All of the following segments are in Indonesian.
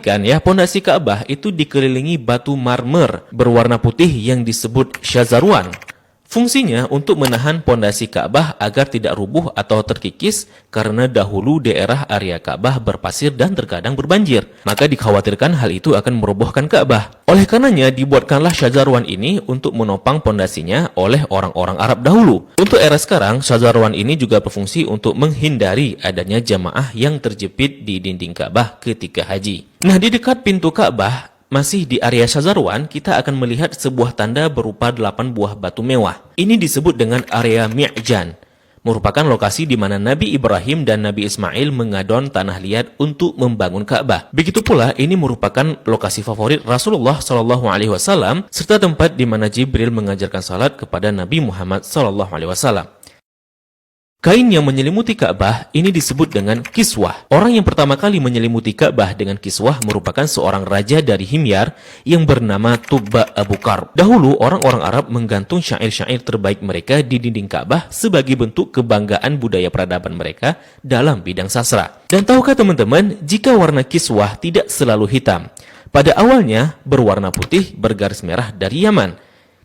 Kan ya, pondasi Ka'bah itu dikelilingi batu marmer berwarna putih yang disebut syazarwan. Fungsinya untuk menahan pondasi Ka'bah agar tidak rubuh atau terkikis karena dahulu daerah area Ka'bah berpasir dan terkadang berbanjir. Maka dikhawatirkan hal itu akan merobohkan Ka'bah. Oleh karenanya dibuatkanlah syazarwan ini untuk menopang pondasinya oleh orang-orang Arab dahulu. Untuk era sekarang, syazarwan ini juga berfungsi untuk menghindari adanya jamaah yang terjepit di dinding Ka'bah ketika haji. Nah, di dekat pintu Ka'bah, masih di area Syazarwan, kita akan melihat sebuah tanda berupa 8 buah batu mewah. Ini disebut dengan area Mi'jan, merupakan lokasi di mana Nabi Ibrahim dan Nabi Ismail mengadon tanah liat untuk membangun Ka'bah. Begitu pula, ini merupakan lokasi favorit Rasulullah SAW serta tempat di mana Jibril mengajarkan salat kepada Nabi Muhammad SAW. Kain yang menyelimuti Ka'bah ini disebut dengan kiswah. Orang yang pertama kali menyelimuti Ka'bah dengan kiswah merupakan seorang raja dari Himyar yang bernama Tubba Abu Karb. Dahulu, orang-orang Arab menggantung syair-syair terbaik mereka di dinding Ka'bah sebagai bentuk kebanggaan budaya peradaban mereka dalam bidang sastra. Dan tahukah teman-teman, jika warna kiswah tidak selalu hitam. Pada awalnya berwarna putih bergaris merah dari Yaman.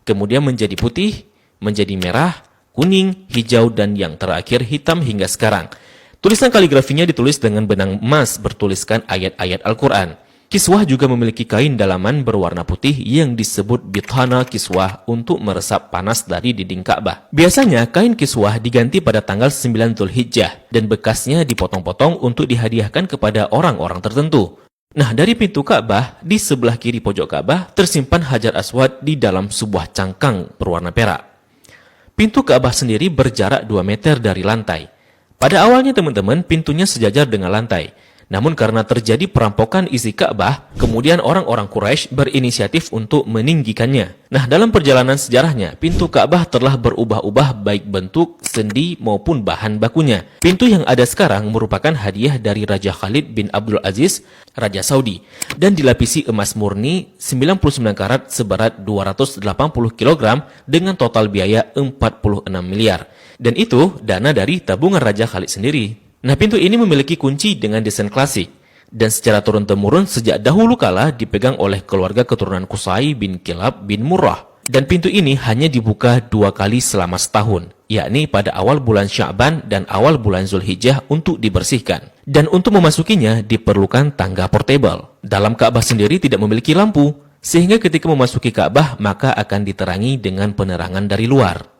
Kemudian menjadi putih, menjadi merah, kuning, hijau, dan yang terakhir hitam hingga sekarang. Tulisan kaligrafinya ditulis dengan benang emas bertuliskan ayat-ayat Al-Quran. Kiswah juga memiliki kain dalaman berwarna putih yang disebut bithana kiswah untuk meresap panas dari dinding Ka'bah. Biasanya kain kiswah diganti pada tanggal 9 Dzulhijjah dan bekasnya dipotong-potong untuk dihadiahkan kepada orang-orang tertentu. Nah, dari pintu Ka'bah, di sebelah kiri pojok Ka'bah tersimpan Hajar Aswad di dalam sebuah cangkang berwarna perak. Pintu Ka'bah sendiri berjarak 2 meter dari lantai. Pada awalnya teman-teman, pintunya sejajar dengan lantai. Namun karena terjadi perampokan isi Ka'bah, kemudian orang-orang Quraisy berinisiatif untuk meninggikannya. Nah, dalam perjalanan sejarahnya, pintu Ka'bah telah berubah-ubah baik bentuk, sendi maupun bahan bakunya. Pintu yang ada sekarang merupakan hadiah dari Raja Khalid bin Abdul Aziz, Raja Saudi, dan dilapisi emas murni 99 karat seberat 280 kg dengan total biaya 46 miliar. Dan itu dana dari tabungan Raja Khalid sendiri. Nah, pintu ini memiliki kunci dengan desain klasik dan secara turun-temurun sejak dahulu kala dipegang oleh keluarga keturunan Qusay bin Kilab bin Murrah. Dan pintu ini hanya dibuka 2 kali selama setahun, yakni pada awal bulan Sya'ban dan awal bulan Zulhijjah untuk dibersihkan. Dan untuk memasukinya diperlukan tangga portable. Dalam Ka'bah sendiri tidak memiliki lampu, sehingga ketika memasuki Ka'bah maka akan diterangi dengan penerangan dari luar.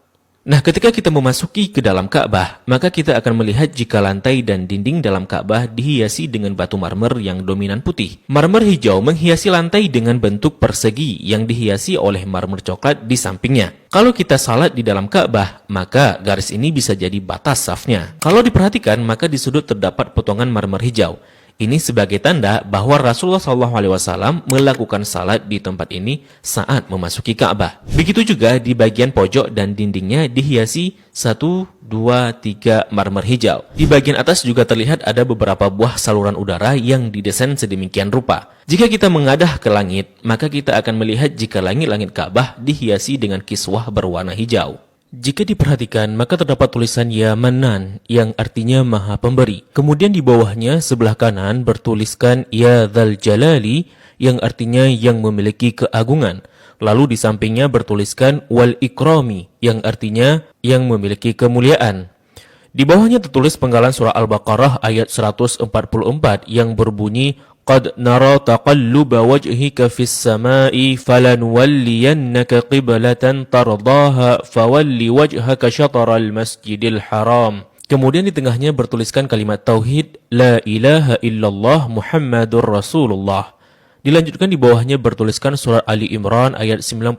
Nah, ketika kita memasuki ke dalam Ka'bah, maka kita akan melihat jika lantai dan dinding dalam Ka'bah dihiasi dengan batu marmer yang dominan putih. Marmer hijau menghiasi lantai dengan bentuk persegi yang dihiasi oleh marmer coklat di sampingnya. Kalau kita salat di dalam Ka'bah, maka garis ini bisa jadi batas safnya. Kalau diperhatikan, maka di sudut terdapat potongan marmer hijau. Ini sebagai tanda bahwa Rasulullah SAW melakukan salat di tempat ini saat memasuki Ka'bah. Begitu juga di bagian pojok dan dindingnya dihiasi 1, 2, 3 marmer hijau. Di bagian atas juga terlihat ada beberapa buah saluran udara yang didesain sedemikian rupa. Jika kita mengadah ke langit, maka kita akan melihat jika langit-langit Ka'bah dihiasi dengan kiswah berwarna hijau. Jika diperhatikan, maka terdapat tulisan Ya Manan yang artinya Maha Pemberi. Kemudian di bawahnya sebelah kanan bertuliskan Ya Dzal Jalali yang artinya yang memiliki keagungan. Lalu di sampingnya bertuliskan Wal Ikrami yang artinya yang memiliki kemuliaan. Di bawahnya tertulis penggalan surah Al-Baqarah ayat 144 yang berbunyi Qad nara taqalluba wajhika fis samai falanuwalliyannaka qiblatan tardaha fawalli wajhaka syatral masjidil haram. Kemudian di tengahnya bertuliskan kalimat tauhid La ilaha illallah Muhammadur Rasulullah. Dilanjutkan di bawahnya bertuliskan surah Ali Imran ayat 96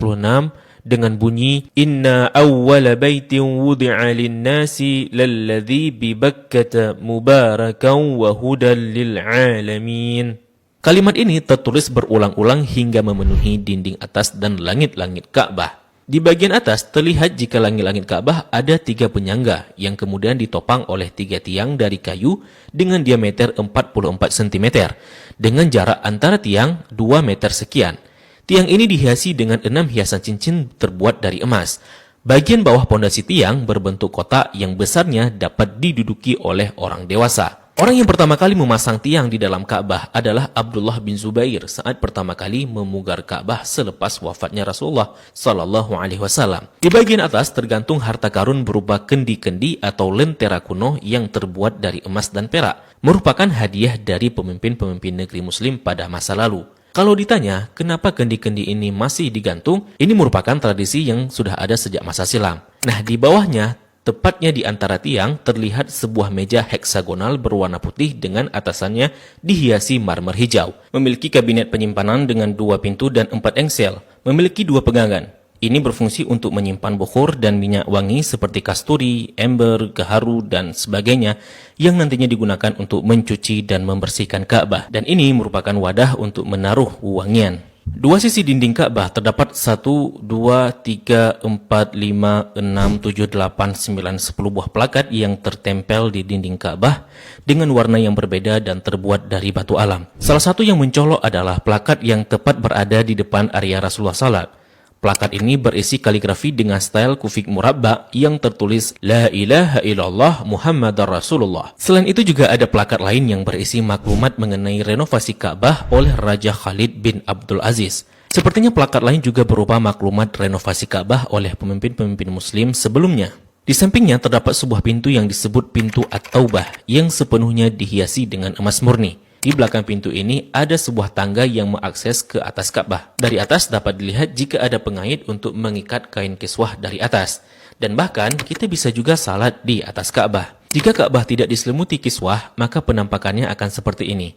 dengan bunyi Inna awwala baitin wudi'a lin-nasi lalladzi bi Bakkata mubarakan wa hudan lil alamin. Kalimat ini tertulis berulang-ulang hingga memenuhi dinding atas dan langit-langit Ka'bah. Di bagian atas terlihat jika langit-langit Ka'bah ada 3 penyangga yang kemudian ditopang oleh 3 tiang dari kayu dengan diameter 44 cm dengan jarak antara tiang 2 meter sekian. Tiang ini dihiasi dengan 6 hiasan cincin terbuat dari emas. Bagian bawah pondasi tiang berbentuk kotak yang besarnya dapat diduduki oleh orang dewasa. Orang yang pertama kali memasang tiang di dalam Ka'bah adalah Abdullah bin Zubair saat pertama kali memugar Ka'bah selepas wafatnya Rasulullah Sallallahu Alaihi Wasallam. Di bagian atas tergantung harta karun berupa kendi-kendi atau lentera kuno yang terbuat dari emas dan perak, merupakan hadiah dari pemimpin-pemimpin negeri Muslim pada masa lalu. Kalau ditanya, kenapa kendi-kendi ini masih digantung? Ini merupakan tradisi yang sudah ada sejak masa silam. Nah, di bawahnya, tepatnya di antara tiang, terlihat sebuah meja heksagonal berwarna putih dengan atasannya dihiasi marmer hijau. Memiliki kabinet penyimpanan dengan 2 pintu dan 4 engsel. Memiliki 2 pegangan. Ini berfungsi untuk menyimpan bukhur dan minyak wangi seperti kasturi, ember, gaharu, dan sebagainya yang nantinya digunakan untuk mencuci dan membersihkan Ka'bah. Dan ini merupakan wadah untuk menaruh wangian. 2 sisi dinding Ka'bah terdapat 1, 2, 3, 4, 5, 6, 7, 8, 9, 10 buah plakat yang tertempel di dinding Ka'bah dengan warna yang berbeda dan terbuat dari batu alam. Salah satu yang mencolok adalah plakat yang tepat berada di depan area Rasulullah Salat. Plakat ini berisi kaligrafi dengan style kufik murabba yang tertulis La ilaha illallah Muhammadar Rasulullah. Selain itu juga ada plakat lain yang berisi maklumat mengenai renovasi Ka'bah oleh Raja Khalid bin Abdul Aziz. Sepertinya plakat lain juga berupa maklumat renovasi Ka'bah oleh pemimpin-pemimpin Muslim sebelumnya. Di sampingnya terdapat sebuah pintu yang disebut pintu At-Taubah yang sepenuhnya dihiasi dengan emas murni. Di belakang pintu ini ada sebuah tangga yang mengakses ke atas Ka'bah. Dari atas dapat dilihat jika ada pengait untuk mengikat kain kiswah dari atas. Dan bahkan kita bisa juga salat di atas Ka'bah. Jika Ka'bah tidak diselimuti kiswah, maka penampakannya akan seperti ini.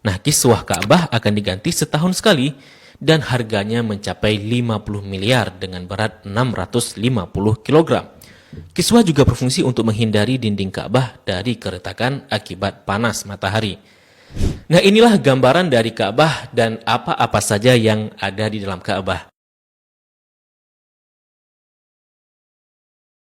Nah, kiswah Ka'bah akan diganti setahun sekali dan harganya mencapai 50 miliar dengan berat 650 kg. Kiswah juga berfungsi untuk menghindari dinding Ka'bah dari keretakan akibat panas matahari. Nah, inilah gambaran dari Ka'bah dan apa-apa saja yang ada di dalam Ka'bah.